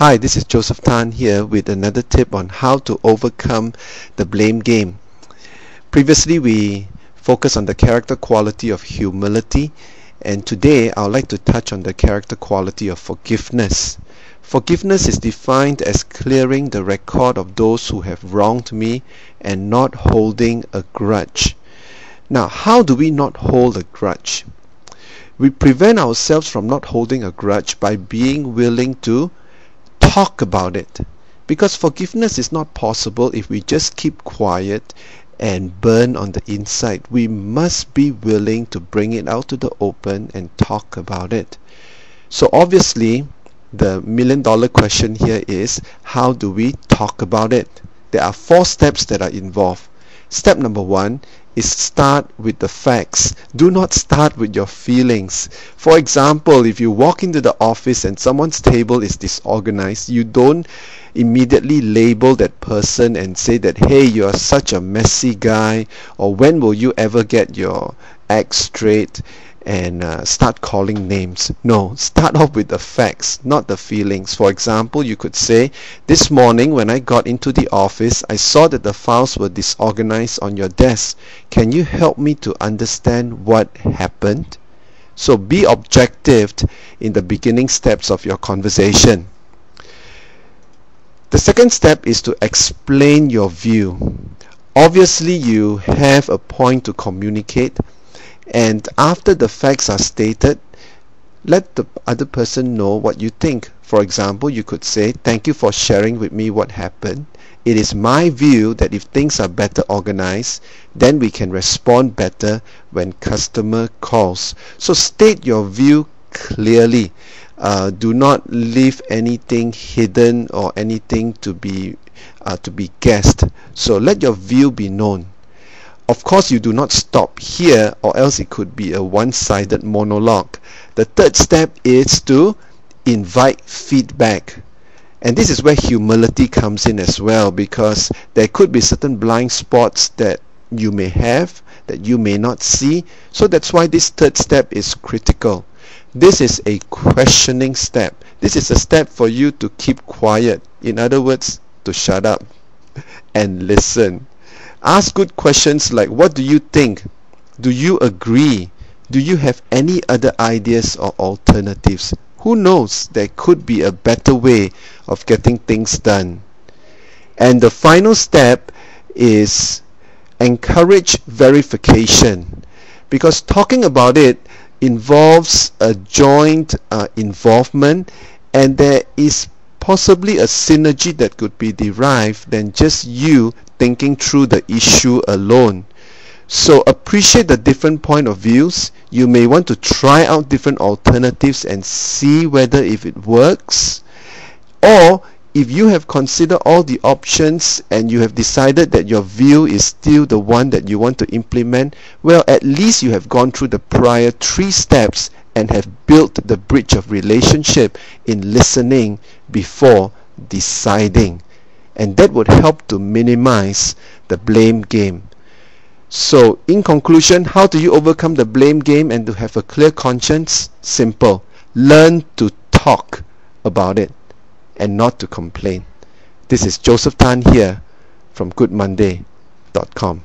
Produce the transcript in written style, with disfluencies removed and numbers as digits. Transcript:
Hi, this is Joseph Tan here with another tip on how to overcome the blame game. Previously, we focused on the character quality of humility, and today I would like to touch on the character quality of forgiveness. Forgiveness is defined as clearing the record of those who have wronged me and not holding a grudge. Now, how do we not hold a grudge? We prevent ourselves from not holding a grudge by being willing to talk about it, because forgiveness is not possible if we just keep quiet and burn on the inside. We must be willing to bring it out to the open and talk about it. So obviously the million-dollar question here is, how do we talk about it? There are 4 steps that are involved. Step number 1 is start with the facts. Do not start with your feelings. For example, if you walk into the office and someone's table is disorganized, you don't immediately label that person and say that, hey, you're such a messy guy, or when will you ever get your act straight, and start calling names. No, start off with the facts, not the feelings. For example, you could say, this morning when I got into the office, I saw that the files were disorganized on your desk. Can you help me to understand what happened? So be objective in the beginning steps of your conversation. The second step is to explain your view. Obviously, you have a point to communicate, and after the facts are stated, let the other person know what you think. For example, you could say, thank you for sharing with me what happened. It is my view that if things are better organized, then we can respond better when customer calls. So state your view clearly. Do not leave anything hidden or anything to be guessed. So let your view be known. Of course, you do not stop here, or else it could be a one-sided monologue. The third step is to invite feedback. And this is where humility comes in as well, because there could be certain blind spots that you may have, that you may not see. So that's why this third step is critical. This is a questioning step. This is a step for you to keep quiet. In other words, to shut up and listen. Ask good questions like, what do you think? Do you agree? Do you have any other ideas or alternatives? Who knows, there could be a better way of getting things done. And the final step is encourage verification, because talking about it involves a joint involvement, and there is possibly a synergy that could be derived than just you thinking through the issue alone. So appreciate the different point of views. You may want to try out different alternatives and see whether if it works, or if you have considered all the options and you have decided that your view is still the one that you want to implement, well, at least you have gone through the prior 3 steps and have built the bridge of relationship in listening before deciding. And that would help to minimize the blame game. So in conclusion, how do you overcome the blame game and to have a clear conscience? Simple. Learn to talk about it and not to complain. This is Joseph Tan here from goodmonday.com.